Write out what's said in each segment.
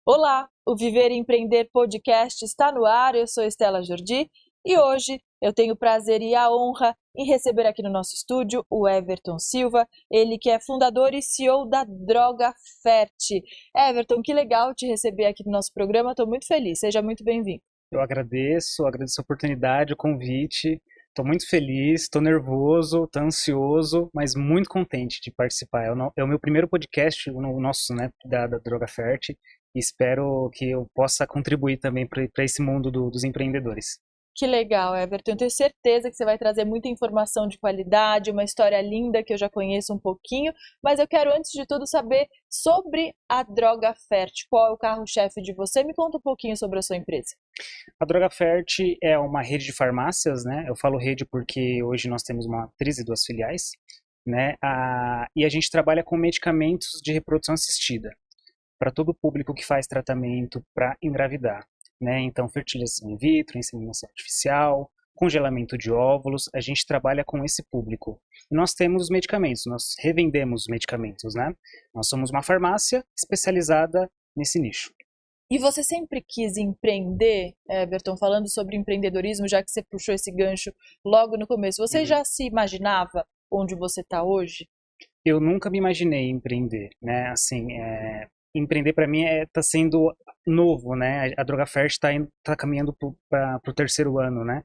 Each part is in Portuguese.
Olá, o Viver e Empreender Podcast está no ar, eu sou Estela Jordi e hoje eu tenho o prazer e a honra em receber aqui no nosso estúdio o Everton Silva, ele que é fundador e CEO da Droga Fert. Everton, que legal te receber aqui no nosso programa, estou muito feliz, seja muito bem-vindo. Eu agradeço a oportunidade, o convite. Estou muito feliz, estou nervoso, estou ansioso, mas muito contente de participar. É o meu primeiro podcast, o nosso, né, da Droga Fert, e espero que eu possa contribuir também para esse mundo dos empreendedores. Que legal, Everton. Eu tenho certeza que você vai trazer muita informação de qualidade, uma história linda que eu já conheço um pouquinho, mas eu quero, antes de tudo, saber sobre a Droga Fert. Qual é o carro-chefe de você? Me conta um pouquinho sobre a sua empresa. A Droga Fert é uma rede de farmácias, né? Eu falo rede porque hoje nós temos uma 32 filiais, né? E a gente trabalha com medicamentos de reprodução assistida para todo o público que faz tratamento para engravidar, né? Então, fertilização in vitro, inseminação artificial, congelamento de óvulos, a gente trabalha com esse público. E nós temos os medicamentos, nós revendemos os medicamentos, né? Nós somos uma farmácia especializada nesse nicho. E você sempre quis empreender, Everton, falando sobre empreendedorismo, já que você puxou esse gancho logo no começo, você já se imaginava onde você está hoje? Eu nunca me imaginei empreender, né? Assim, empreender para mim tá sendo novo, né? A Droga Fert tá caminhando para o terceiro ano, né?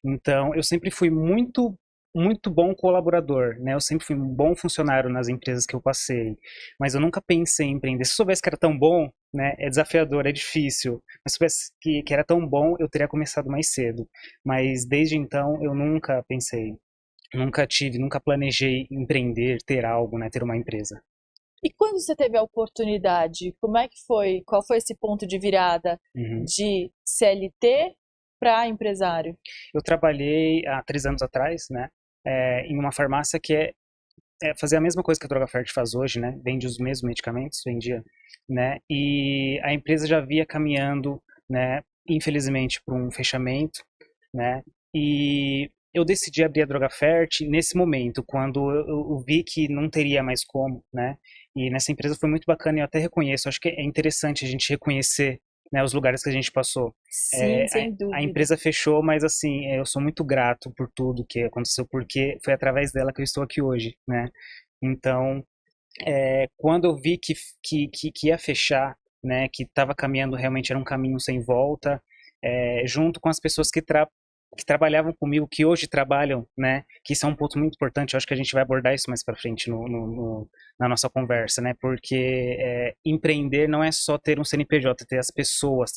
Então, eu sempre fui muito bom colaborador, né? Eu sempre fui um bom funcionário nas empresas que eu passei, mas eu nunca pensei em empreender. Se eu soubesse que era tão bom, né? É desafiador, é difícil. Mas se eu soubesse que era tão bom, eu teria começado mais cedo. Mas desde então, eu nunca pensei. Nunca planejei empreender, ter algo, né? Ter uma empresa. E quando você teve a oportunidade, como é que foi? Qual foi esse ponto de virada Uhum. de CLT para empresário? Eu trabalhei há 3 anos atrás, né? Em uma farmácia que fazer a mesma coisa que a Droga Fert faz hoje, né? Vende os mesmos medicamentos, vendia, né? E a empresa já via caminhando, né? Infelizmente, para um fechamento, né? E eu decidi abrir a Droga Fert nesse momento, quando eu vi que não teria mais como, né? E nessa empresa foi muito bacana e eu até reconheço, acho que é interessante a gente reconhecer, né, os lugares que a gente passou. Sim, A, sem a dúvida. empresa fechou, mas assim, eu sou muito grato por tudo que aconteceu, porque foi através dela que eu estou aqui hoje, né? Então, quando eu vi que ia fechar, né, que estava caminhando realmente era um caminho sem volta, junto com as pessoas que trabalhavam comigo, que hoje trabalham, né, que isso é um ponto muito importante, eu acho que a gente vai abordar isso mais para frente na nossa conversa, né, porque empreender não é só ter um CNPJ, ter as pessoas,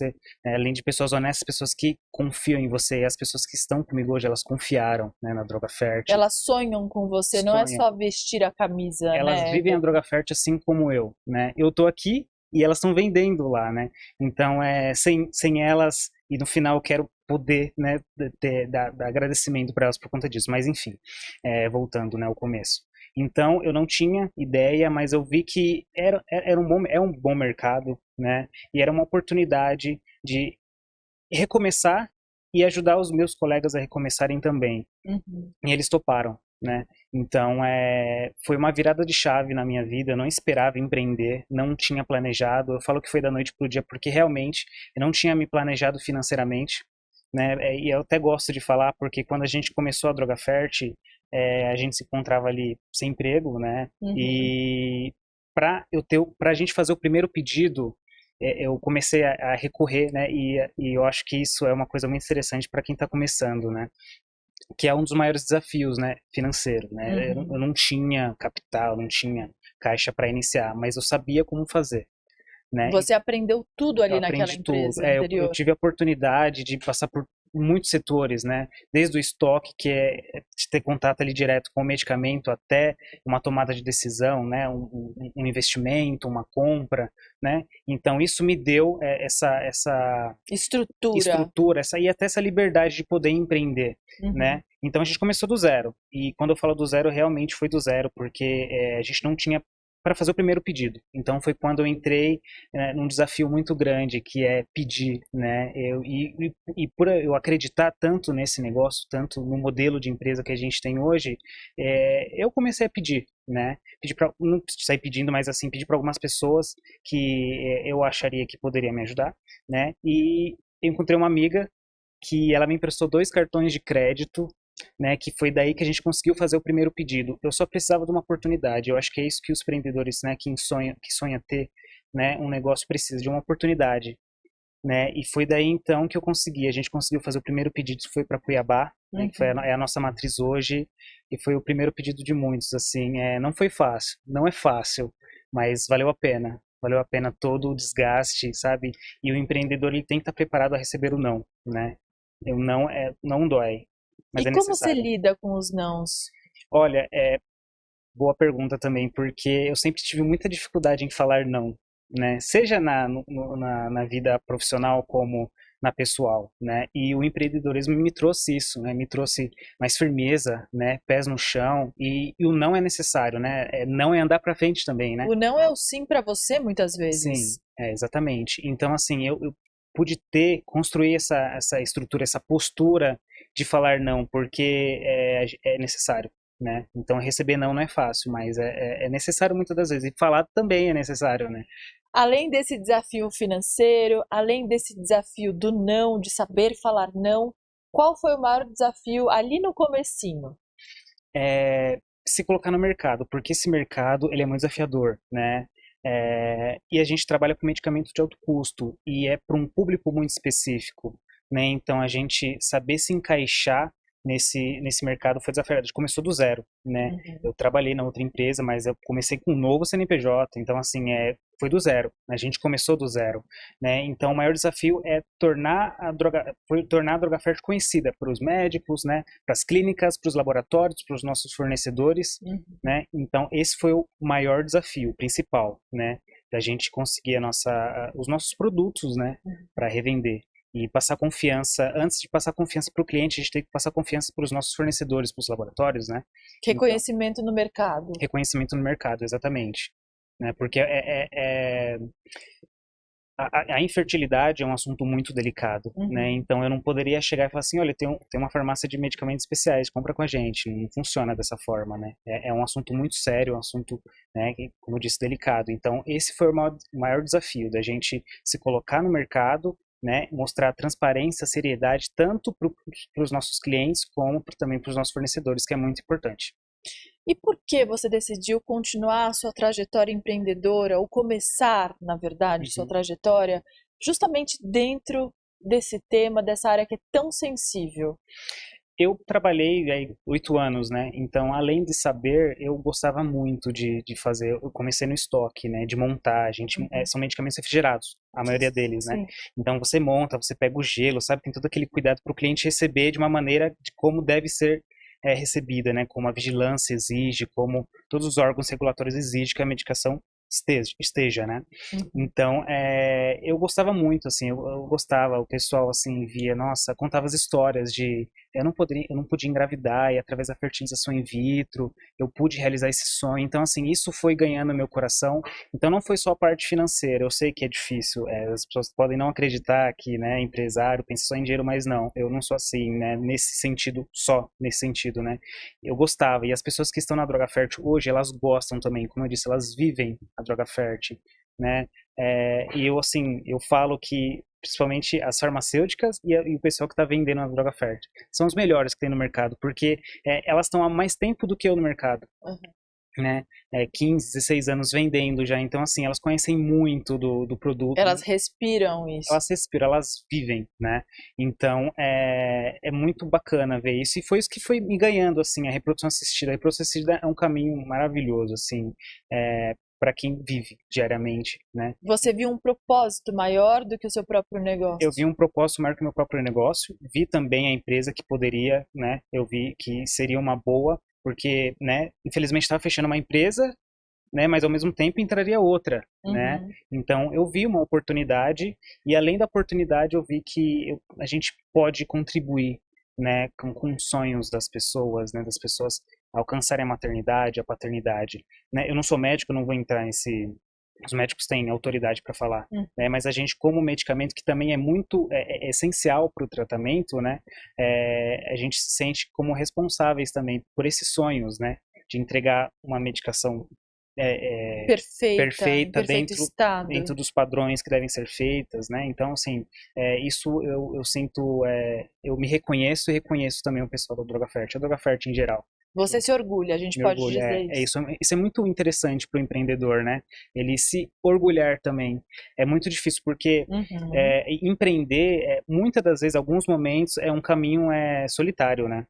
além de pessoas honestas, pessoas que confiam em você, e as pessoas que estão comigo hoje, elas confiaram, né, na Droga Fert, Elas sonham com você, não é sonham, só vestir a camisa, elas né, vivem a Everton? Droga Fert assim como eu, né? Eu tô aqui e elas estão vendendo lá, né? Então, sem elas, e no final eu quero poder, né, dar agradecimento para elas por conta disso. Mas enfim, voltando, né, ao começo. Então, eu não tinha ideia, mas eu vi que é um bom mercado, né? E era uma oportunidade de recomeçar e ajudar os meus colegas a recomeçarem também. Uhum. E eles toparam, né? Então, foi uma virada de chave na minha vida. Eu não esperava empreender, não tinha planejado. Eu falo que foi da noite pro dia porque realmente eu não tinha me planejado financeiramente, né? E eu até gosto de falar porque quando a gente começou a Droga Fert, a gente se encontrava ali sem emprego, né? Uhum. E para a gente fazer o primeiro pedido, eu comecei a recorrer, né? E eu acho que isso é uma coisa muito interessante para quem está começando, né? Que é um dos maiores desafios, né, financeiro, né? Uhum. Eu não tinha capital, não tinha caixa para iniciar, mas eu sabia como fazer, né? Você aprendeu tudo Eu ali naquela aprendi tudo. empresa Eu anterior. tive a oportunidade de passar por muitos setores, né? Desde o estoque, que é de ter contato ali direto com o medicamento, até uma tomada de decisão, né? Um investimento, uma compra, né? Então isso me deu essa Estrutura. estrutura, e até essa liberdade de poder empreender, Uhum. né? Então a gente começou do zero. E quando eu falo do zero, realmente foi do zero, porque a gente não tinha para fazer o primeiro pedido. Então foi quando eu entrei num desafio muito grande, que é pedir, né? E por eu acreditar tanto nesse negócio, tanto no modelo de empresa que a gente tem hoje, eu comecei a pedir, né? Pedir pra, não sair pedindo, mas assim, pedir para algumas pessoas que eu acharia que poderia me ajudar, né? E eu encontrei uma amiga que ela me emprestou 2 cartões de crédito, né, que foi daí que a gente conseguiu fazer o primeiro pedido. Eu só precisava de uma oportunidade. Eu acho que é isso que os empreendedores, né, que sonha ter, né, um negócio precisa de uma oportunidade, né? E foi daí então que eu consegui. A gente conseguiu fazer o primeiro pedido, foi para Cuiabá, né, que é a nossa matriz hoje, e foi o primeiro pedido de muitos. Assim, não foi fácil, não é fácil, mas valeu a pena. Valeu a pena todo o desgaste, sabe? E o empreendedor ele tem que estar preparado a receber o não, né? O não não dói, mas E é como você necessário. lida com os nãos? Olha, boa pergunta também, porque eu sempre tive muita dificuldade em falar não, né? Seja na vida profissional como na pessoal, né? E o empreendedorismo me trouxe isso, né? Me trouxe mais firmeza, né? Pés no chão e o não é necessário, né? Não é andar para frente também, né? O não é o sim para você muitas Sim, vezes. exatamente. Então, assim, eu pude construir essa estrutura, essa postura de falar não, porque é necessário, né? Então, receber não não é fácil, mas é necessário muitas das vezes. E falar também é necessário, né? Além desse desafio financeiro, além desse desafio do não, de saber falar não, qual foi o maior desafio ali no comecinho? Se colocar no mercado, porque esse mercado ele é muito desafiador, né? E a gente trabalha com medicamentos de alto custo e é para um público muito específico, né? Então a gente saber se encaixar nesse mercado foi desafiador. A gente começou do zero, né? Uhum. Eu trabalhei na outra empresa, mas eu comecei com um novo CNPJ, então assim foi do zero. A gente começou do zero, né? Então o maior desafio é tornar a Droga Fert conhecida para os médicos, né? Para as clínicas, para os laboratórios, para os nossos fornecedores, Uhum. né? Então esse foi o maior desafio principal, né? Da gente conseguir os nossos produtos, né? Para revender e passar confiança. Antes de passar confiança para o cliente, a gente tem que passar confiança para os nossos fornecedores, para os laboratórios, né? Então, Reconhecimento no mercado. reconhecimento no mercado, exatamente, né? Porque a infertilidade é um assunto muito delicado, né? Uhum. Então eu não poderia chegar e falar assim, olha, tem uma farmácia de medicamentos especiais, compra com a gente. Não funciona dessa forma, né? É um assunto muito sério, um assunto, né, como eu disse, delicado. Então esse foi o maior desafio, da gente se colocar no mercado, né? Mostrar transparência, seriedade, tanto para os nossos clientes, como também para os nossos fornecedores, que é muito importante. E por que você decidiu continuar a sua trajetória empreendedora, ou começar, na verdade, sua Uhum. trajetória, justamente dentro desse tema, dessa área que é tão sensível? Eu trabalhei aí 8 anos, né? Então, além de saber, eu gostava muito de fazer. Eu comecei no estoque, né? De montar. Uhum. São medicamentos refrigerados, a maioria deles, né? Sim. Então, você monta, você pega o gelo, sabe? Tem todo aquele cuidado para o cliente receber de uma maneira de como deve ser recebida, né? Como a vigilância exige, como todos os órgãos regulatórios exigem que a medicação esteja, né? Uhum. Então, eu gostava muito, assim, eu gostava, o pessoal, assim, via, nossa, contava as histórias de eu não podia engravidar e através da fertilização in vitro eu pude realizar esse sonho. Então, assim, isso foi ganhando meu coração. Então, não foi só a parte financeira. Eu sei que é difícil. As pessoas podem não acreditar que, né, empresário pensa só em dinheiro, mas não. Eu não sou assim, né? Nesse sentido, né? Eu gostava. E as pessoas que estão na Droga Fértil hoje, elas gostam também. Como eu disse, elas vivem a Droga Fértil, né? E eu, assim, eu falo que principalmente as farmacêuticas e o pessoal que está vendendo a droga fértil. São os melhores que tem no mercado, porque elas estão há mais tempo do que eu no mercado, Uhum. né? 15, 16 anos vendendo já, então assim, elas conhecem muito do produto, Elas respiram isso. elas respiram, elas vivem, né? Então é muito bacana ver isso, e foi isso que foi me ganhando, assim, a reprodução assistida. A reprodução assistida é um caminho maravilhoso, assim, para quem vive diariamente, né? Você viu um propósito maior do que o seu próprio Eu vi negócio. um propósito maior que o meu próprio negócio, vi também a empresa que poderia, né, eu vi que seria uma boa, porque, né, infelizmente estava fechando uma empresa, né, mas ao mesmo tempo entraria outra, né, Uhum. então eu vi uma oportunidade, e além da oportunidade eu vi que a gente pode contribuir, né, com os sonhos das pessoas, né, das pessoas alcançarem a maternidade, a paternidade, né? Eu não sou médico, eu não vou entrar nesse... Os médicos têm autoridade para falar, né? Mas a gente, como medicamento, que também é muito é essencial para o tratamento, né? A gente se sente como responsáveis também por esses sonhos, né? De entregar uma medicação Perfeita, em perfeita perfeito estado. dentro dos padrões que devem ser feitas, né? Então, assim, isso eu sinto, eu me reconheço e reconheço também o pessoal da Droga Fert, a Droga Fert em geral. Você se orgulha, a gente Me pode orgulho, dizer isso. isso é muito interessante para o empreendedor, né? Ele se orgulhar também. É muito difícil porque empreender, muitas das vezes, alguns momentos, é um caminho solitário, né?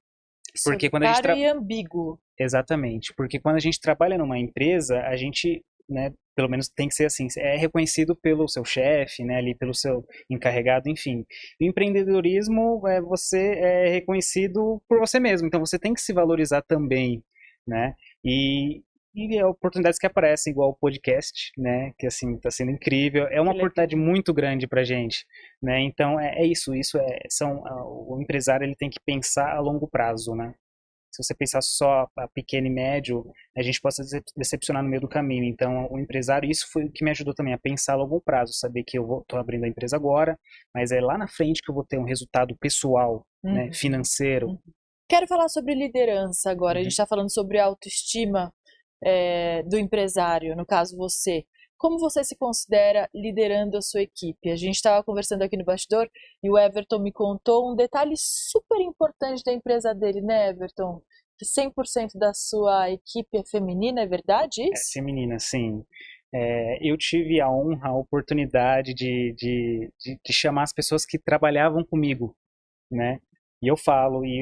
Porque quando a gente solitário e ambíguo. Exatamente, porque quando a gente trabalha numa empresa, a gente, né, pelo menos tem que ser assim, é reconhecido pelo seu chefe, né, ali pelo seu encarregado, enfim. O empreendedorismo você é reconhecido por você mesmo, então você tem que se valorizar também, né? E oportunidades que aparecem, igual o podcast, né, que assim está sendo incrível, é uma oportunidade muito grande para gente, né? Então isso, o empresário ele tem que pensar a longo prazo, né? Se você pensar só a pequeno e médio, a gente pode se decepcionar no meio do caminho. Então, o empresário, isso foi o que me ajudou também a pensar a longo prazo, saber que eu estou abrindo a empresa agora, mas é lá na frente que eu vou ter um resultado pessoal, né, financeiro. Quero falar sobre liderança agora. A gente está falando sobre a autoestima do empresário, no caso você. Como você se considera liderando a sua equipe? A gente estava conversando aqui no bastidor e o Everton me contou um detalhe super importante da empresa dele, né, Everton? Que 100% da sua equipe é feminina, é verdade isso? É feminina, sim. Eu tive a honra, a oportunidade de chamar as pessoas que trabalhavam comigo, né? E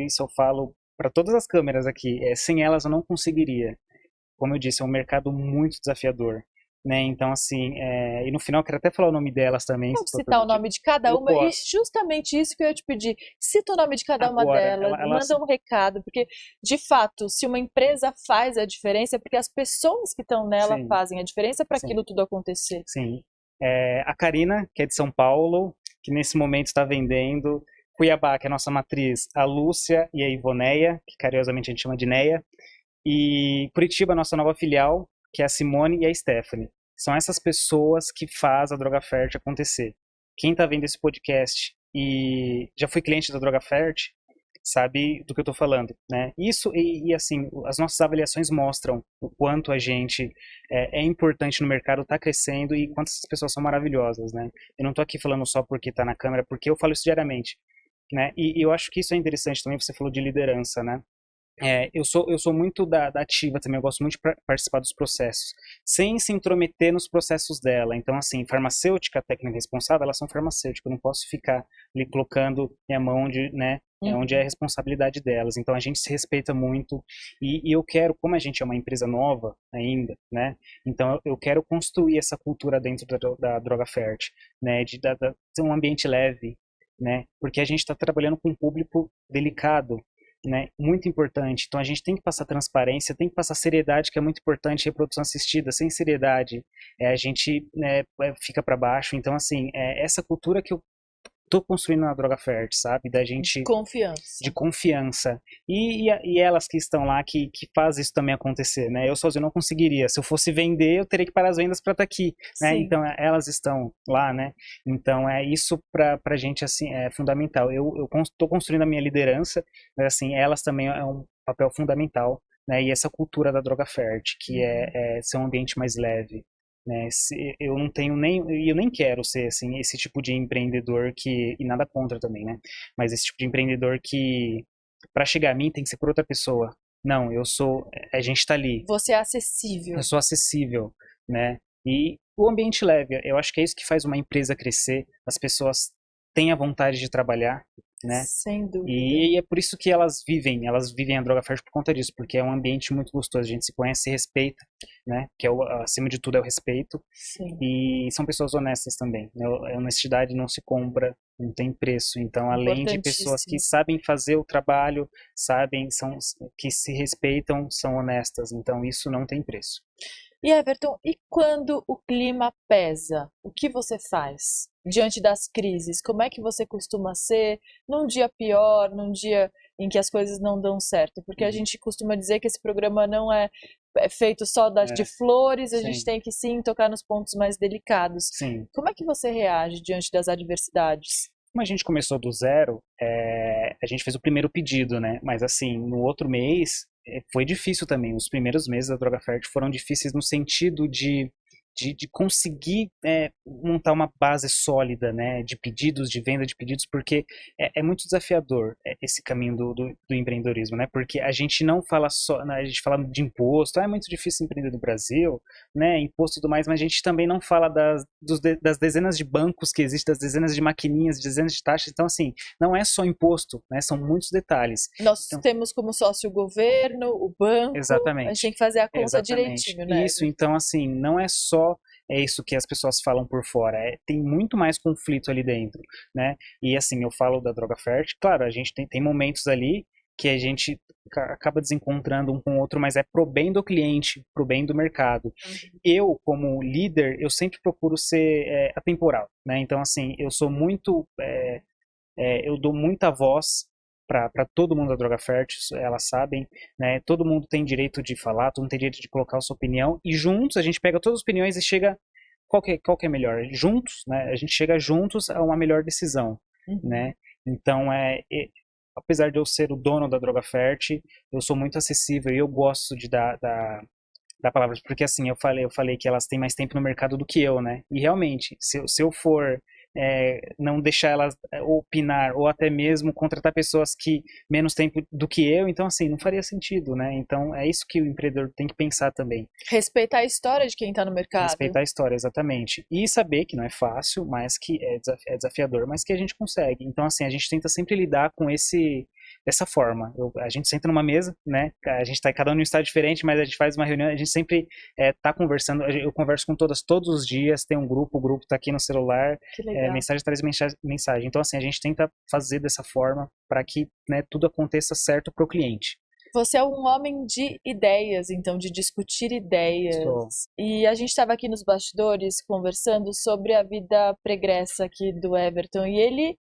isso eu falo para todas as câmeras aqui, sem elas eu não conseguiria. Como eu disse, é um mercado muito desafiador, né? Então, assim, e no final eu quero até falar o nome delas também. Pode citar o nome de cada uma e posso. justamente isso que eu ia te pedir. Cita o nome de cada uma Agora, delas, manda um recado, porque de fato, se uma empresa faz a diferença, é porque as pessoas que estão nela Sim, fazem a diferença para sim, aquilo tudo acontecer. sim. A Karina, que é de São Paulo, que nesse momento está vendendo. Cuiabá, que é a nossa matriz, a Lúcia e a Ivoneia, que carinhosamente a gente chama de Neia. E Curitiba, a nossa nova filial, que é a Simone e a Stephanie. São essas pessoas que fazem a Droga Fert acontecer. Quem está vendo esse podcast e já foi cliente da Droga Fert, sabe do que eu estou falando, né? Isso assim, as nossas avaliações mostram o quanto a gente é importante no mercado, está crescendo e quantas essas pessoas são maravilhosas, né? Eu não estou aqui falando só porque está na câmera, porque eu falo isso diariamente, né? E eu acho que isso é interessante também, você falou de liderança, né? Eu sou muito da ativa também, eu gosto muito de participar dos processos, sem se intrometer nos processos dela. Então, assim, farmacêutica, técnica responsável, elas são farmacêuticas, eu não posso ficar ali colocando minha mão onde é a responsabilidade delas. Então, a gente se respeita muito e eu quero, como a gente é uma empresa nova ainda, né? Então, eu quero construir essa cultura dentro da Droga Fert, né? De ter um ambiente leve, né? Porque a gente está trabalhando com um público delicado, né, muito importante. Então a gente tem que passar transparência, tem que passar seriedade, que é muito importante. Reprodução assistida, sem seriedade, a gente fica para baixo. Então, assim, essa cultura que eu tô construindo na Droga Fert, sabe? Da gente... De confiança. E elas que estão lá, que fazem isso também acontecer, né? Eu sozinho não conseguiria. Se eu fosse vender, eu teria que parar as vendas para estar aqui, né? Então, elas estão lá, né? Então, isso pra gente, assim, é fundamental. Eu tô construindo a minha liderança, mas, assim, elas também é um papel fundamental, né? E essa cultura da Droga Fert, que é ser um ambiente mais leve, né? Eu não tenho eu nem quero ser assim esse tipo de empreendedor e nada contra também, né? Mas esse tipo de empreendedor que para chegar a mim tem que ser por outra pessoa. Não, a gente está ali. Você é acessível. Eu sou acessível, né? E o ambiente leve, eu acho que é isso que faz uma empresa crescer. As pessoas têm a vontade de trabalhar, né? Sem dúvida. E é por isso que elas vivem a Droga Fert por conta disso, porque é um ambiente muito gostoso, a gente se conhece, se respeita, né? Que acima de tudo é o respeito. Sim. E são pessoas honestas também, né? A honestidade não se compra, não tem preço. Então, além de pessoas que sabem fazer o trabalho, que se respeitam, são honestas. Então, isso não tem preço. E Everton, e quando o clima pesa, o que você faz diante das crises? Como é que você costuma ser num dia pior, num dia em que as coisas não dão certo? Porque a gente costuma dizer que esse programa não é feito só de flores, a gente tem que sim tocar nos pontos mais delicados. Sim. Como é que você reage diante das adversidades? Como a gente começou do zero, a gente fez o primeiro pedido, né? Mas assim, no outro mês, foi difícil também. Os primeiros meses da Droga Fert foram difíceis no sentido de conseguir montar uma base sólida, né, de pedidos, de venda de pedidos, porque é muito desafiador esse caminho do empreendedorismo, né, porque a gente não fala só, a gente fala de imposto, é muito difícil empreender no Brasil, né, imposto e tudo mais, mas a gente também não fala das dezenas de bancos que existem, das dezenas de maquininhas, dezenas de taxas, então assim, não é só imposto, né, são muitos detalhes. Nós temos como sócio o governo, o banco, exatamente. A gente tem que fazer a conta direitinho, né? Isso, então assim, não é só isso que as pessoas falam por fora, tem muito mais conflito ali dentro, né? E assim, eu falo da Droga Fert, claro, a gente tem momentos ali que a gente acaba desencontrando um com o outro, mas é pro bem do cliente, pro bem do mercado. Eu, como líder, eu sempre procuro ser atemporal, né? Então, assim, eu sou muito, eu dou muita voz para todo mundo da Droga Fert, elas sabem, né? Todo mundo tem direito de falar, todo mundo tem direito de colocar a sua opinião, e juntos a gente pega todas as opiniões e chega qual que é melhor. Juntos, né? A gente chega juntos a uma melhor decisão, né? Então, apesar de eu ser o dono da Droga Fert, eu sou muito acessível e eu gosto de dar palavras, porque assim, eu falei que elas têm mais tempo no mercado do que eu, né? E realmente, se eu for não deixar elas opinar ou até mesmo contratar pessoas que menos tempo do que eu, então assim, não faria sentido, né? Então é isso que o empreendedor tem que pensar também. Respeitar a história de quem está no mercado. Respeitar a história, exatamente. E saber que não é fácil, mas que é desafiador, mas que a gente consegue. Então assim, a gente tenta sempre lidar com dessa forma. A gente senta numa mesa, né? A gente tá cada um em um estado diferente, mas a gente faz uma reunião, a gente sempre tá conversando. Eu converso com todas todos os dias, tem um grupo, o grupo tá aqui no celular, mensagem traz mensagem. Então, assim, a gente tenta fazer dessa forma para que, né, tudo aconteça certo pro cliente. Você é um homem de ideias, então, de discutir ideias. Sou. E a gente estava aqui nos bastidores conversando sobre a vida pregressa aqui do Everton, e ele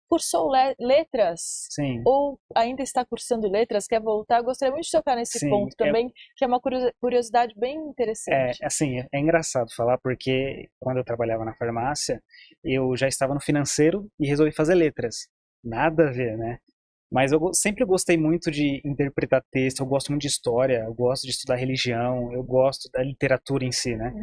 cursou letras, Sim. ou ainda está cursando letras, quer voltar? Eu gostaria muito de tocar nesse ponto também, que é uma curiosidade bem interessante. Assim, é engraçado falar, porque quando eu trabalhava na farmácia, eu já estava no financeiro e resolvi fazer letras. Nada a ver, né? Mas eu sempre gostei muito de interpretar texto, eu gosto muito de história, eu gosto de estudar religião, eu gosto da literatura em si, né?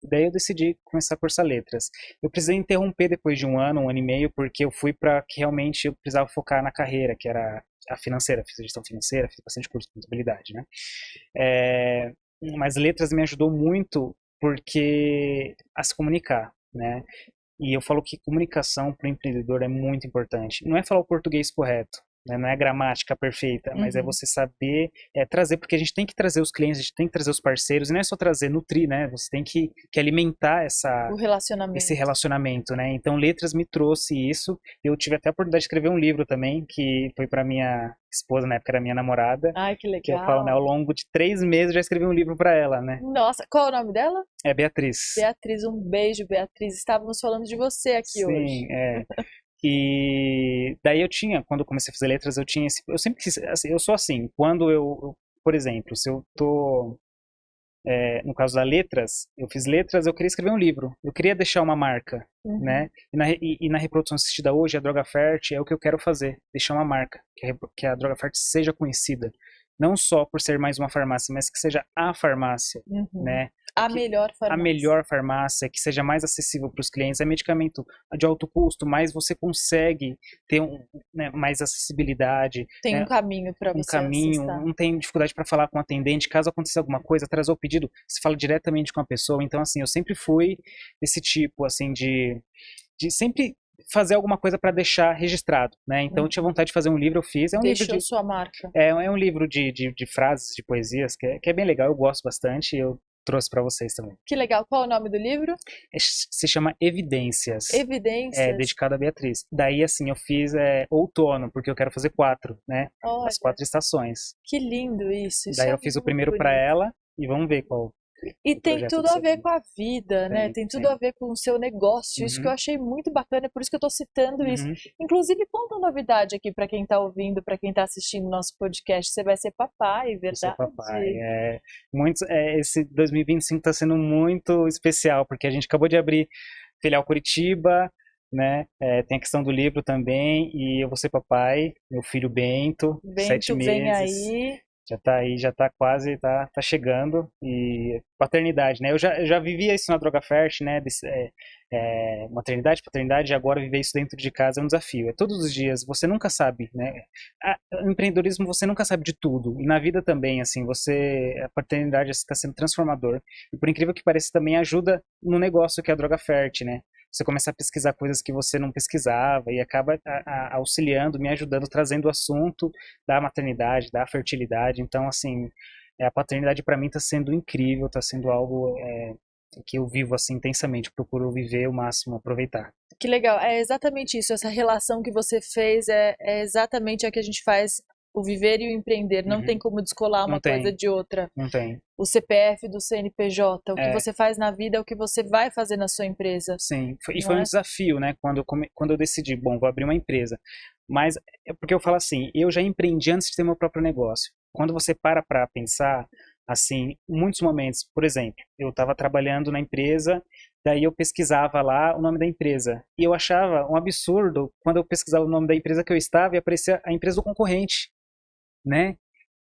Daí eu decidi começar a cursar letras. Eu precisei interromper depois de um ano e meio, porque eu fui para que realmente eu precisava focar na carreira, que era a financeira, fiz gestão financeira, fiz bastante curso de contabilidade, né? Mas letras me ajudou muito porque a se comunicar, né? E eu falo que comunicação para o empreendedor é muito importante. Não é falar o português correto, né? Não é a gramática perfeita, mas é você saber trazer, porque a gente tem que trazer os clientes, a gente tem que trazer os parceiros, e não é só trazer, nutrir, né? Você tem que alimentar esse relacionamento, né? Então, letras me trouxe isso. Eu tive até a oportunidade de escrever um livro também, que foi para minha esposa, na época era minha namorada. Ai, que legal. Que eu falo, né? Ao longo de 3 meses eu já escrevi um livro para ela, né? Nossa, qual é o nome dela? É Beatriz. Beatriz, um beijo, Beatriz. Estávamos falando de você aqui hoje. Sim, E daí quando eu comecei a fazer letras, eu sempre quis, assim, eu sou assim, quando por exemplo, se eu tô, no caso das letras, eu fiz letras, eu queria escrever um livro, eu queria deixar uma marca, né? E na reprodução assistida hoje, a Droga Fert é o que eu quero fazer, deixar uma marca, que a Droga Fert seja conhecida, não só por ser mais uma farmácia, mas que seja a farmácia, né? A melhor farmácia. A melhor farmácia, que seja mais acessível para os clientes. É medicamento de alto custo, mas você consegue ter mais acessibilidade. Tem né? um caminho para você acessar. Não tem dificuldade para falar com o atendente. Caso aconteça alguma coisa, trazer o pedido, você fala diretamente com a pessoa. Então, assim, eu sempre fui desse tipo, assim, de sempre fazer alguma coisa para deixar registrado, né? Então eu tinha vontade de fazer um livro, eu fiz. Deixou sua marca. É um livro de frases, de poesias, que é bem legal, eu gosto bastante, eu trouxe para vocês também. Que legal. Qual é o nome do livro? Se chama Evidências. Evidências. É dedicado a Beatriz. Daí, assim, eu fiz outono, porque eu quero fazer 4, né? Olha, as 4 estações. Que lindo isso. Daí eu fiz o primeiro para ela e vamos ver qual E o tem projeto tudo do a seu ver filho. com a vida, né? Tem, Tem tudo tem. a ver com o seu negócio. Isso que eu Uhum, achei muito bacana, é por isso que eu estou citando isso. uhum. Inclusive, conta uma novidade aqui para quem está ouvindo, para quem está assistindo nosso podcast. Você vai ser papai, Do seu verdade? papai. Esse 2025 está sendo muito especial, porque a gente acabou de abrir filial Curitiba, né? Tem a questão do livro também, e eu vou ser papai, meu filho Bento, sete Bento, vem meses. aí. Já tá aí, já tá quase, tá chegando. E paternidade, né? Eu já vivia isso na Droga Fert, né? Maternidade, paternidade, e agora viver isso dentro de casa é um desafio. É todos os dias, você nunca sabe, né? No empreendedorismo você nunca sabe de tudo. E na vida também, assim, a paternidade está sendo transformador. E por incrível que pareça, também ajuda no negócio que é a Droga Fert, né? Você começa a pesquisar coisas que você não pesquisava e acaba auxiliando, me ajudando, trazendo o assunto da maternidade, da fertilidade. Então, assim, a paternidade para mim está sendo incrível, está sendo algo que eu vivo assim intensamente, procuro viver o máximo, aproveitar. Que legal. É exatamente isso. Essa relação que você fez é exatamente a que a gente faz o viver e o empreender. Não tem Uhum. como descolar Não uma coisa tem, de outra. não tem. O CPF do CNPJ, o que É, você faz na vida é o que você vai fazer na sua empresa, sim, e não foi um é? desafio, né, quando eu decidi, bom, vou abrir uma empresa. Mas é porque eu falo assim, eu já empreendi antes de ter meu próprio negócio. Quando você para pensar, assim, muitos momentos, por exemplo, eu estava trabalhando na empresa, daí eu pesquisava lá o nome da empresa. E eu achava um absurdo quando eu pesquisava o nome da empresa que eu estava e aparecia a empresa do concorrente, né?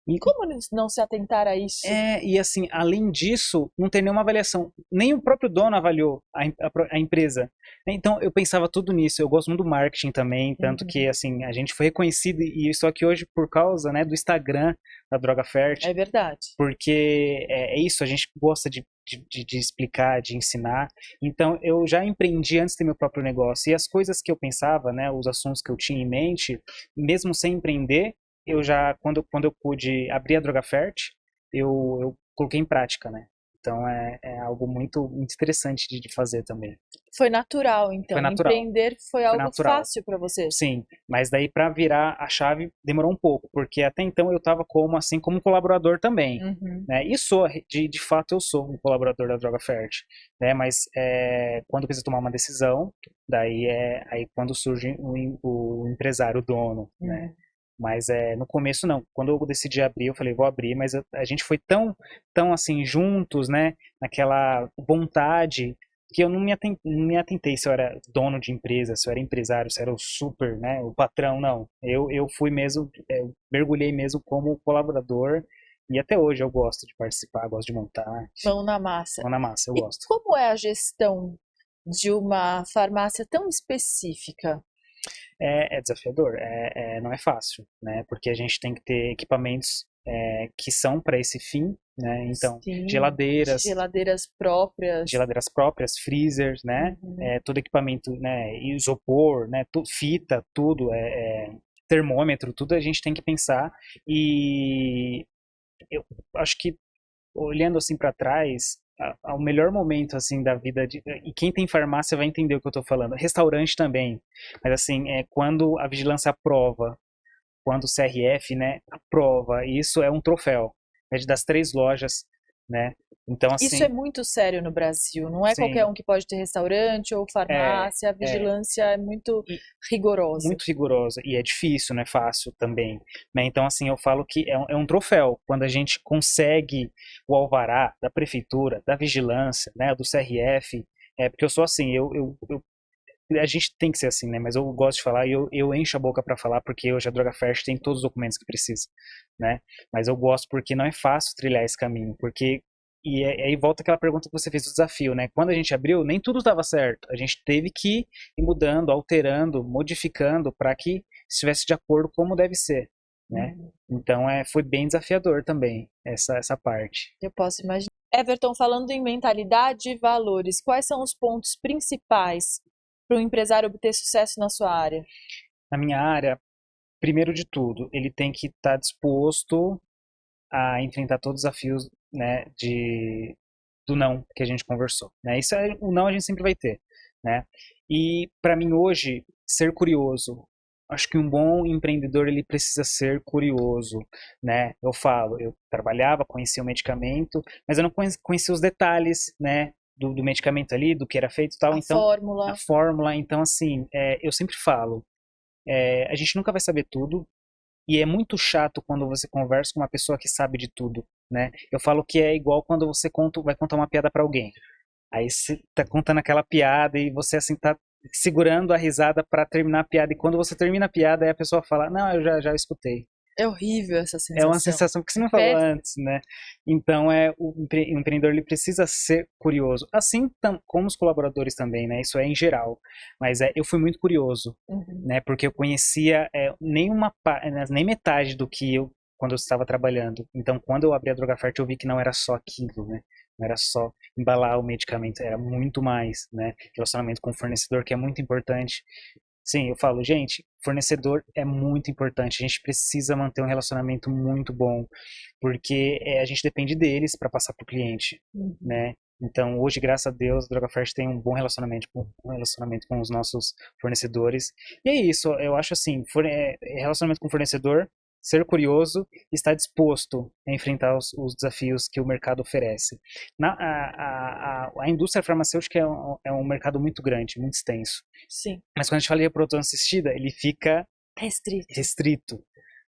E, Como não se atentar a isso? e assim, além disso, não tem nenhuma avaliação. Nem o próprio dono avaliou a empresa. Então, eu pensava tudo nisso. Eu gosto muito do marketing também, tanto que, Uhum. assim, a gente foi reconhecido, e só que hoje, por causa, né, do Instagram da Droga Fert, É verdade. porque é isso, a gente gosta de explicar, de ensinar. Então, eu já empreendi antes de ter meu próprio negócio. E as coisas que eu pensava, né, os assuntos que eu tinha em mente, mesmo sem empreender, eu já, quando eu pude abrir a Droga Fert, eu coloquei em prática, né? Então, é algo muito interessante de fazer também. Foi natural, Foi então. natural, Empreender foi foi algo natural. fácil para você. Sim, mas daí para virar a chave demorou um pouco, porque até então eu estava como colaborador também, Uhum. né? E sou, de fato eu sou um colaborador da Droga Fert, né? Mas quando eu preciso tomar uma decisão, daí aí quando surge o empresário, o dono, né? Uhum. Mas no começo não. Quando eu decidi abrir, eu falei, vou abrir, mas a gente foi tão assim juntos, né? Naquela vontade que eu não me atentei se eu era dono de empresa, se eu era empresário, se eu era o super, né? O patrão, não. Eu fui mesmo, eu mergulhei mesmo como colaborador e até hoje eu gosto de participar, gosto de montar, Mão enfim, na massa. mão na massa, eu E gosto. como é a gestão de uma farmácia tão específica? É desafiador, não é fácil, né? Porque a gente tem que ter equipamentos que são para esse fim, né? Então, Sim, geladeiras, geladeiras próprias. geladeiras próprias, freezers, né? Uhum. Todo equipamento, né? Isopor, né? Fita, tudo, termômetro, tudo a gente tem que pensar. E eu acho que olhando assim para trás, ao melhor momento assim da vida e quem tem farmácia vai entender o que eu estou falando. Restaurante também, mas assim é quando a vigilância aprova, quando o CRF, né, aprova, e isso é um troféu, é das 3 lojas, né? Então Isso é assim, muito sério no Brasil. Não é qualquer sim, um que pode ter restaurante ou é, farmácia. A é vigilância é muito e rigorosa. muito rigorosa e é difícil, não é fácil também, né? Então assim eu falo que é um troféu quando a gente consegue o alvará da prefeitura, da vigilância, né, do CRF, porque eu sou assim, a gente tem que ser assim, né? Mas eu gosto de falar e eu encho a boca para falar porque hoje a Droga Fest tem todos os documentos que precisa, né? Mas eu gosto porque não é fácil trilhar esse caminho, porque aí volta aquela pergunta que você fez do desafio, né? Quando a gente abriu, nem tudo estava certo. A gente teve que ir mudando, alterando, modificando para que estivesse de acordo como deve ser, né? Uhum. Então foi bem desafiador também essa parte. Eu posso imaginar. Everton, falando em mentalidade e valores, quais são os pontos principais para um empresário obter sucesso na sua área? Na minha área, primeiro de tudo, ele tem que estar disposto a enfrentar todos os desafios, né, do não que a gente conversou, né? O não a gente sempre vai ter, né? E para mim hoje ser curioso, Acho que um bom empreendedor ele precisa ser curioso, né? Eu trabalhava, conhecia o medicamento, mas eu não conhecia os detalhes, né? Do medicamento ali, do que era feito e tal. Então, a fórmula. Então, assim, eu sempre falo, a gente nunca vai saber tudo e é muito chato quando você conversa com uma pessoa que sabe de tudo, né? Eu falo que é igual quando você vai contar uma piada para alguém. Aí você tá contando aquela piada e você assim tá segurando a risada para terminar a piada. E quando você termina a piada, aí a pessoa fala: "Não, eu já escutei". É horrível essa É uma sensação. sensação que você não falou antes, né? Então o empreendedor ele precisa ser curioso, assim como os colaboradores também, né? Isso é em geral. Mas eu fui muito curioso, né? Porque eu conhecia nem metade do que eu quando eu estava trabalhando. Então, quando eu abri a Drogafert, eu vi que não era só aquilo, né? Não era só embalar o medicamento, era muito mais, né? Relacionamento com o fornecedor, que é muito importante. Sim, eu falo, gente, fornecedor é muito importante. A gente precisa manter um relacionamento muito bom, porque a gente depende deles para passar para o cliente, né? Então, hoje, graças a Deus, a DrogaFirst tem um relacionamento com os nossos fornecedores. E é isso, eu acho assim, relacionamento com o fornecedor, ser curioso e estar disposto a enfrentar os desafios que o mercado oferece. A indústria farmacêutica é um mercado muito grande, muito extenso. Sim. Mas quando a gente fala de reprodução assistida, ele fica restrito,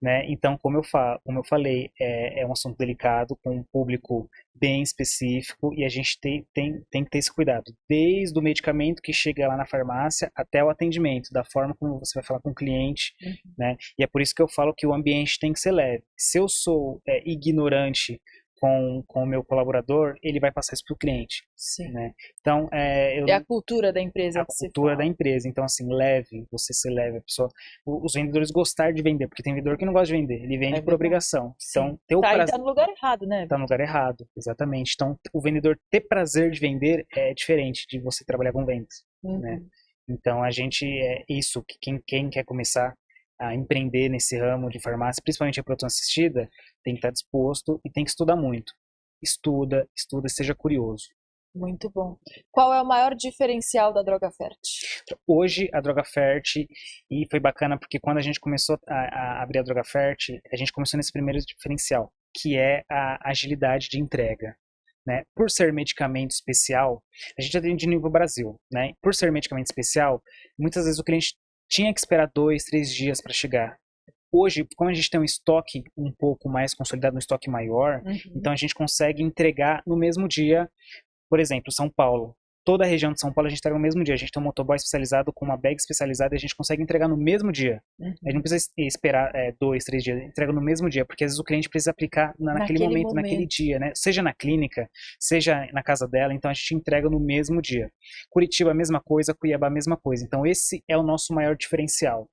né? Então, como eu falei, é um assunto delicado, com um público bem específico, e a gente tem que ter esse cuidado, desde o medicamento que chega lá na farmácia até o atendimento, da forma como você vai falar com o cliente, né? E é por isso que eu falo que o ambiente tem que ser leve. Se eu sou ignorante com o meu colaborador, ele vai passar isso para o cliente. Sim. Né? Então, é a cultura da empresa. A cultura da empresa. Então, assim, você ser leve, a pessoa, os vendedores gostar de vender, porque tem vendedor que não gosta de vender, ele vende por obrigação. Então, ter o prazer. Tá no lugar errado, né? Tá no lugar errado, exatamente. Então, o vendedor ter prazer de vender é diferente de você trabalhar com vendas, né? Então, a gente isso que quem quer começar a empreender nesse ramo de farmácia, principalmente a produção assistida, tem que estar disposto e tem que estudar muito. Estuda, seja curioso. Muito bom. Qual é o maior diferencial da Drogafert? Hoje, a Drogafert, e foi bacana porque quando a gente começou a abrir a Drogafert, a gente começou nesse primeiro diferencial, que é a agilidade de entrega. Né? Por ser medicamento especial, a gente atende nível Brasil, né? Por ser medicamento especial, muitas vezes o cliente tinha que esperar 2, 3 dias para chegar. Hoje, como a gente tem um estoque um pouco mais consolidado, um estoque maior, então a gente consegue entregar no mesmo dia. Por exemplo, São Paulo. Toda a região de São Paulo a gente entrega no mesmo dia. A gente tem um motoboy especializado com uma bag especializada e a gente consegue entregar no mesmo dia. A gente não precisa esperar 2, 3 dias. Entrega no mesmo dia, porque às vezes o cliente precisa aplicar naquele momento, naquele dia, né? Seja na clínica, seja na casa dela. Então a gente entrega no mesmo dia. Curitiba a mesma coisa, Cuiabá a mesma coisa. Então esse é o nosso maior diferencial.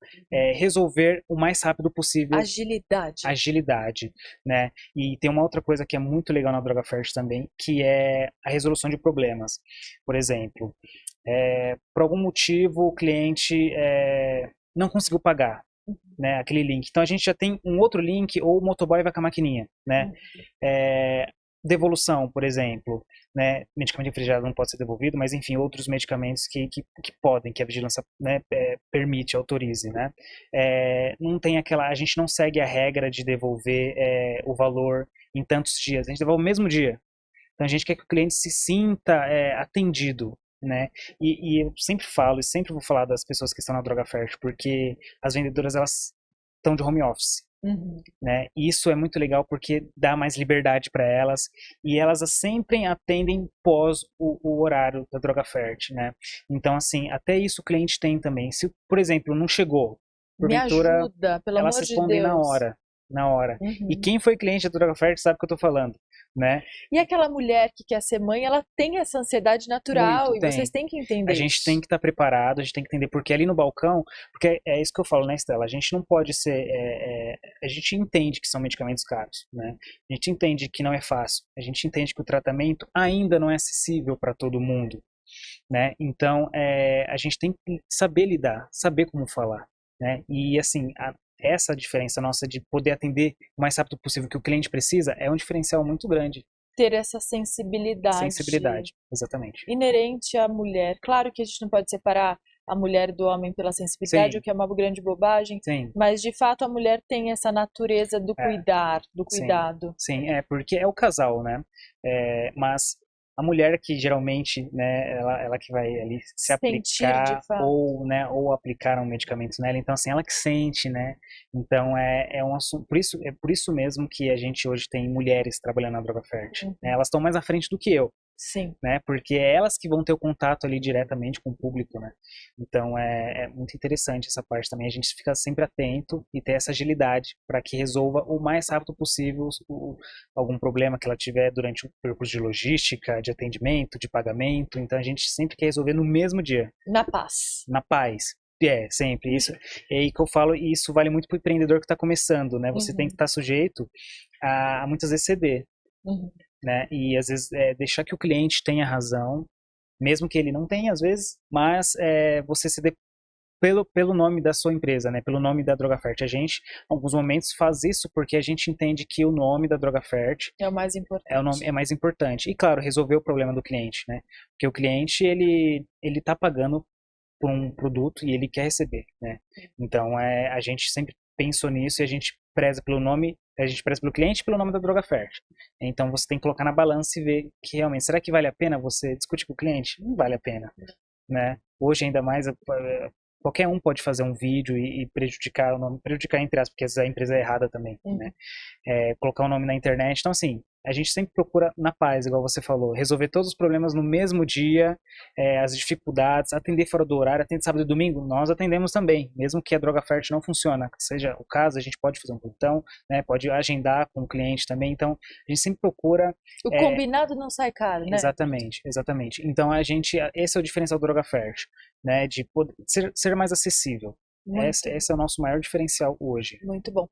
Resolver o mais rápido possível. Agilidade, né? E tem uma outra coisa que é muito legal na Drogafert também, que é a resolução de problemas. Por exemplo, por algum motivo o cliente não conseguiu pagar, né, aquele link. Então a gente já tem um outro link, ou o motoboy vai com a maquininha, né? Devolução, por exemplo, né? Medicamento refrigerado não pode ser devolvido, mas enfim, outros medicamentos que podem, que a vigilância, né, permite, autorize, né? Não tem a gente não segue a regra de devolver o valor em tantos dias, a gente devolve o mesmo dia. Então a gente quer que o cliente se sinta atendido, né? E eu sempre falo, e sempre vou falar das pessoas que estão na Drogafert, porque as vendedoras elas estão de home office, né? E isso é muito legal porque dá mais liberdade para elas e elas sempre atendem pós o horário da Drogafert, né? Então assim, até isso o cliente tem também. Se, por exemplo, não chegou, porventura, me ajuda, pelo amor de Deus. Elas respondem na hora. E quem foi cliente da Drogafert sabe o que eu tô falando. Né? E aquela mulher que quer ser mãe, ela tem essa ansiedade natural vocês têm que entender isso. A gente tem que estar preparado, a gente tem que entender, porque ali no balcão, porque é isso que eu falo, né, Estela? A gente não pode ser, a gente entende que são medicamentos caros, né? A gente entende que não é fácil, a gente entende que o tratamento ainda não é acessível para todo mundo, né? Então, a gente tem que saber lidar, saber como falar, né? E assim, essa diferença nossa de poder atender o mais rápido possível que o cliente precisa é um diferencial muito grande. Ter essa sensibilidade. Sensibilidade, exatamente. Inerente à mulher. Claro que a gente não pode separar a mulher do homem pela sensibilidade, Sim, o que é uma grande bobagem, sim, mas de fato a mulher tem essa natureza do é, cuidar, do sim, cuidado. sim, porque é o casal, né? Mas a mulher que geralmente, né, ela que vai ali se Sentir de aplicar fato. ou, né, ou aplicar um medicamento nela, então assim, ela que sente, né? Então é um assunto, por isso mesmo que a gente hoje tem mulheres trabalhando na droga fértil, né? Uhum. Elas estão mais à frente do que eu. Sim, Né? Porque é elas que vão ter o contato ali diretamente com o público, né? Então é muito interessante essa parte também. A gente fica sempre atento e ter essa agilidade para que resolva o mais rápido possível algum problema que ela tiver durante o percurso de logística, de atendimento, de pagamento. Então a gente sempre quer resolver no mesmo dia, na paz. na paz. Sempre isso. É aí que eu falo, e isso vale muito para o empreendedor que está começando, né? Você tem que Uhum, estar sujeito a muitas vezes ceder, uhum. né? E às vezes deixar que o cliente tenha razão, mesmo que ele não tenha às vezes, mas você se dê pelo nome da sua empresa, né? Pelo nome da Drogafert. A gente, em alguns momentos, faz isso porque a gente entende que o nome da Drogafert É o mais é importante. mais importante. E claro, resolver o problema do cliente, né? Porque o cliente ele tá pagando por um produto e ele quer receber, né? Então a gente sempre pensou nisso e a gente preza pelo nome, a gente preza pelo cliente e pelo nome da Drogafert. Então você tem que colocar na balança e ver que realmente, será que vale a pena você discutir com o cliente? Não vale a pena, né? Hoje ainda mais qualquer um pode fazer um vídeo e prejudicar o nome, prejudicar entre aspas, porque às vezes a empresa é errada também, né? Uhum. Colocar o nome na internet. Então, assim, a gente sempre procura na paz, igual você falou, resolver todos os problemas no mesmo dia, as dificuldades, atender fora do horário, atender sábado e domingo, nós atendemos também, mesmo que a droga fértil não funciona, seja o caso, a gente pode fazer um plantão, né, pode agendar com o cliente também, então a gente sempre procura. O é, combinado não sai caro, né? Exatamente, exatamente. Então esse é o diferencial do droga fértil, né, de poder ser mais acessível. Muito, Esse é o nosso maior diferencial hoje. muito bom.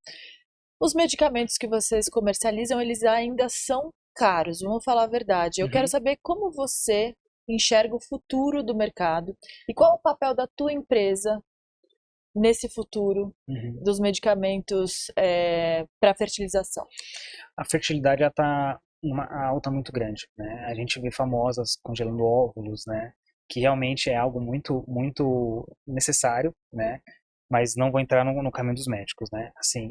Os medicamentos que vocês comercializam, eles ainda são caros, vamos falar a verdade. Eu quero Uhum, saber como você enxerga o futuro do mercado e qual o papel da tua empresa nesse futuro uhum. dos medicamentos para fertilização. A fertilidade está uma alta muito grande, né? A gente vê famosas congelando óvulos, né? Que realmente é algo muito, muito necessário, né? Mas não vou entrar no caminho dos médicos, né? Assim,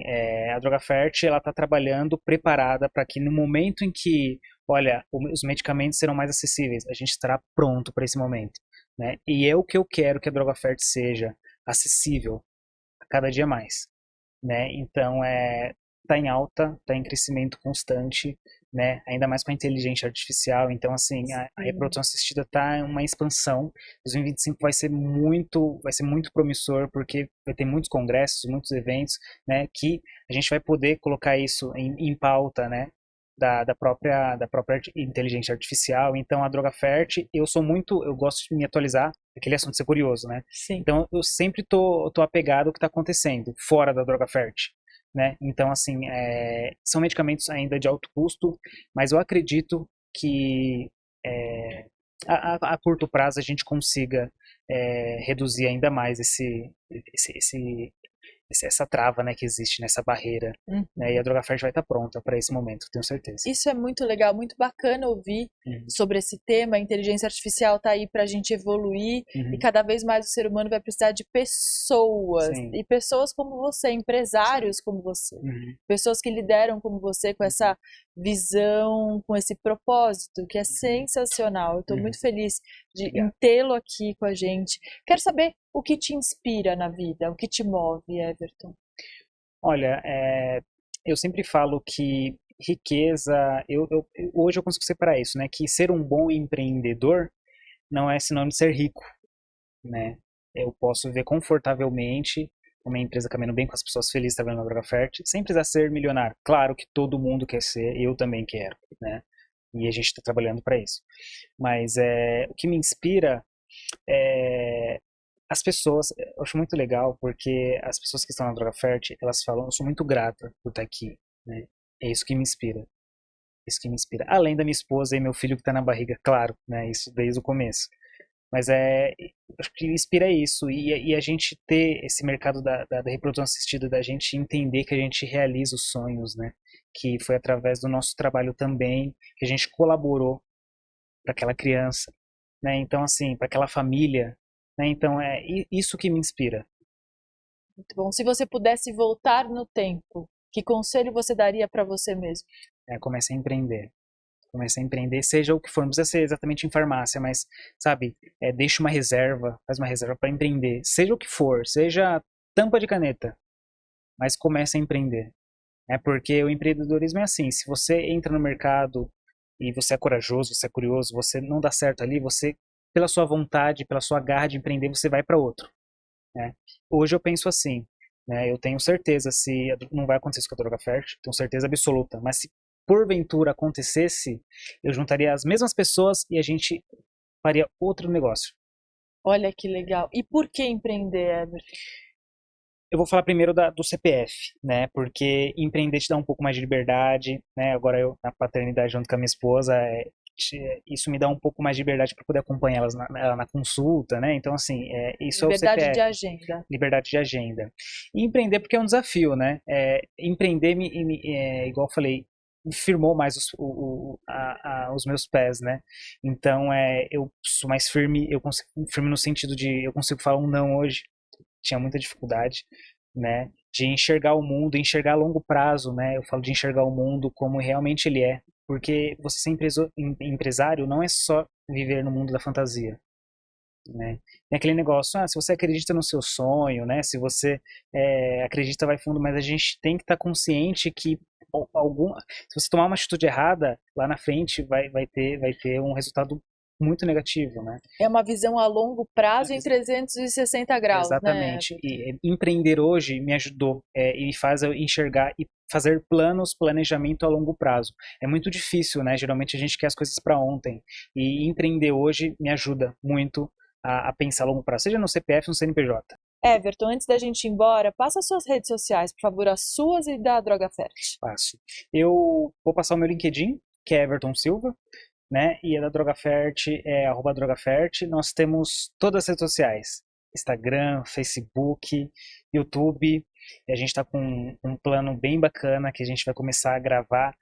a Droga Fert, ela está trabalhando preparada para que no momento em que, olha, os medicamentos serão mais acessíveis, a gente estará pronto para esse momento, né? E é o que eu quero que a Droga Fert seja acessível a cada dia mais, né? Então tá em alta, tá em crescimento constante, né? Ainda mais com a inteligência artificial. Então assim, a Sim. reprodução assistida tá em uma expansão. 2025 vai ser muito promissor porque vai ter muitos congressos, muitos eventos, né? Que a gente vai poder colocar isso em pauta, né? Da própria inteligência artificial. Então, a Droga Fert, eu gosto de me atualizar, aquele assunto ser curioso, né? Sim. Então, eu sempre tô apegado ao que está acontecendo fora da Droga Fert, né? Então, assim, são medicamentos ainda de alto custo, mas eu acredito que a curto prazo a gente consiga reduzir ainda mais essa trava, né, que existe nessa barreira, né? E a Uhum. Drogafert vai estar pronta para esse momento, tenho certeza. Isso é muito legal, muito bacana ouvir Uhum, sobre esse tema. A inteligência artificial está aí para a gente evoluir e uhum, cada vez mais o ser humano vai precisar de pessoas sim, e pessoas como você, empresários como você, uhum, pessoas que lideram como você com uhum, essa visão, com esse propósito que é uhum, sensacional. Eu estou uhum. muito feliz em Obrigado. tê-lo aqui com a gente. Quero saber o que te inspira na vida, o que te move, Everton. Olha, eu sempre falo que riqueza, hoje eu consigo separar isso, né? Que ser um bom empreendedor não é sinônimo de ser rico, né? Eu posso viver confortavelmente com a minha empresa caminhando bem, com as pessoas felizes trabalhando na Drogafert, sem precisar ser milionário. Claro que todo mundo quer ser, eu também quero, né? E a gente está trabalhando para isso. Mas o que me inspira é as pessoas. Eu acho muito legal porque as pessoas que estão na Drogafert, elas falam, eu sou muito grata por estar aqui, né? É isso que me inspira. Isso que me inspira. Além da minha esposa e meu filho que está na barriga, claro, né? Isso desde o começo. Mas acho que inspira isso. E a gente ter esse mercado da reprodução assistida, da gente entender que a gente realiza os sonhos, né? Que foi através do nosso trabalho também que a gente colaborou para aquela criança, né? Então, assim, para aquela família, né? Então é isso que me inspira. Muito bom. Se você pudesse voltar no tempo, que conselho você daria para você mesmo? Comece a empreender. Comece a empreender, seja o que for, não precisa ser exatamente em farmácia, mas, sabe, deixe uma reserva, faz uma reserva para empreender, seja o que for, seja tampa de caneta, mas comece a empreender. Porque o empreendedorismo é assim, se você entra no mercado e você é corajoso, você é curioso, você não dá certo ali, você, pela sua vontade, pela sua garra de empreender, você vai para outro. Né? Hoje eu penso assim, né? Eu tenho certeza, se não vai acontecer isso com a Droga Fert, tenho certeza absoluta, mas se porventura acontecesse, eu juntaria as mesmas pessoas e a gente faria outro negócio. Olha que legal. E por que empreender, Everton? Eu vou falar primeiro do CPF, né? Porque empreender te dá um pouco mais de liberdade, né? Agora eu na paternidade junto com a minha esposa, isso me dá um pouco mais de liberdade para poder acompanhar elas na consulta, né? Então assim, isso Liberdade é o CPF. de agenda. Liberdade de agenda. E empreender porque é um desafio, né? Empreender igual eu falei, firmou mais os meus pés, né? Então eu sou mais firme, firme no sentido de eu consigo falar um não hoje. Tinha muita dificuldade, né, de enxergar o mundo, enxergar a longo prazo, né, eu falo de enxergar o mundo como realmente ele é, porque você ser empresário não é só viver no mundo da fantasia, né, tem aquele negócio, se você acredita no seu sonho, né, se você acredita vai fundo, mas a gente tem que estar consciente que se você tomar uma atitude errada, lá na frente vai ter um resultado muito negativo, né? É uma visão a longo prazo em 360 graus, exatamente. né? E empreender hoje me ajudou e faz eu enxergar e fazer planejamento a longo prazo. É muito difícil, né? Geralmente a gente quer as coisas para ontem. E empreender hoje me ajuda muito a pensar a longo prazo, seja no CPF ou no CNPJ. Everton, antes da gente ir embora, passa as suas redes sociais, por favor, as suas e da Droga Fert. Passo. Eu vou passar o meu LinkedIn, que é Everton Silva, né? E a da Drogafert é @Drogafert. Nós temos todas as redes sociais: Instagram, Facebook, YouTube. E a gente está com um plano bem bacana que a gente vai começar a gravar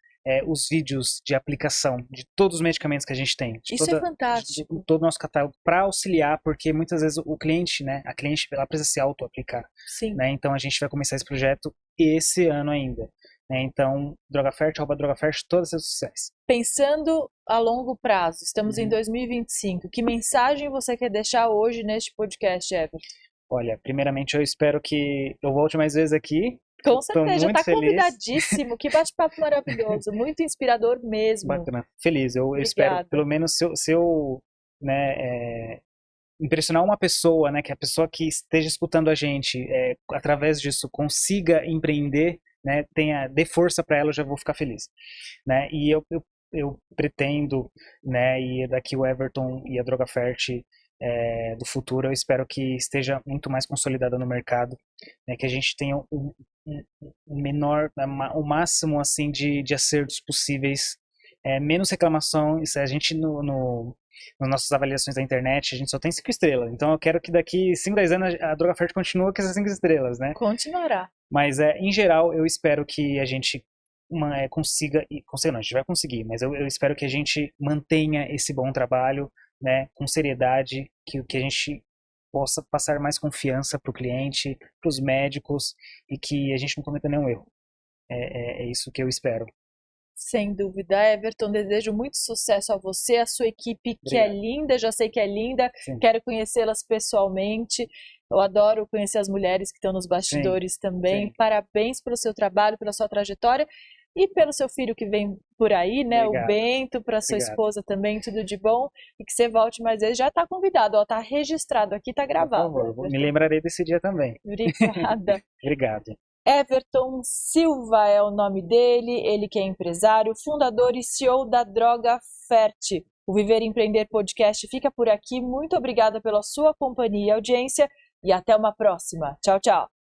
os vídeos de aplicação de todos os medicamentos que a gente tem. Isso é fantástico. De todo o nosso catálogo para auxiliar, porque muitas vezes o cliente, né? A cliente ela precisa se auto-aplicar. Sim. Né? Então a gente vai começar esse projeto esse ano ainda. Então, Drogafert, @Drogafert, todas as redes sociais. Pensando a longo prazo, estamos em 2025, que mensagem você quer deixar hoje neste podcast, Everton? Olha, primeiramente eu espero que eu volte mais vezes aqui. Com certeza, já está feliz. Convidadíssimo, que bate-papo maravilhoso, muito inspirador mesmo. Bacana, feliz, eu espero, pelo menos se eu né, impressionar uma pessoa, né, que a pessoa que esteja escutando a gente, através disso, consiga empreender, né, dê força para ela, eu já vou ficar feliz, né, e eu pretendo, né, e daqui o Everton e a Drogafert do futuro, eu espero que esteja muito mais consolidada no mercado, né, que a gente tenha o máximo assim de acertos possíveis, menos reclamação, isso a gente nas nossas avaliações da internet, a gente só tem 5 estrelas. Então eu quero que daqui 5, 10 anos a Drogafert continue com essas 5 estrelas, né? Continuará. Mas em geral eu espero que a gente consiga não, a gente vai conseguir, mas eu espero que a gente mantenha esse bom trabalho, né, com seriedade, que a gente possa passar mais confiança para o cliente, para os médicos e que a gente não cometa nenhum erro. É isso que eu espero. Sem dúvida, Everton, desejo muito sucesso a você, a sua equipe, que Obrigado. é linda, já sei que é linda, Sim. Quero conhecê-las pessoalmente, eu adoro conhecer as mulheres que estão nos bastidores também. Sim. Parabéns pelo seu trabalho, pela sua trajetória e pelo seu filho que vem por aí, né? Obrigado. O Bento, para sua esposa também, tudo de bom e que você volte mais vezes. Já está convidado, está registrado aqui, está gravado. Por favor, me lembrarei desse dia também. Obrigada. Obrigado. Everton Silva é o nome dele, ele que é empresário, fundador e CEO da Droga Fert. O Viver e Empreender Podcast fica por aqui. Muito obrigada pela sua companhia e audiência e até uma próxima. Tchau, tchau.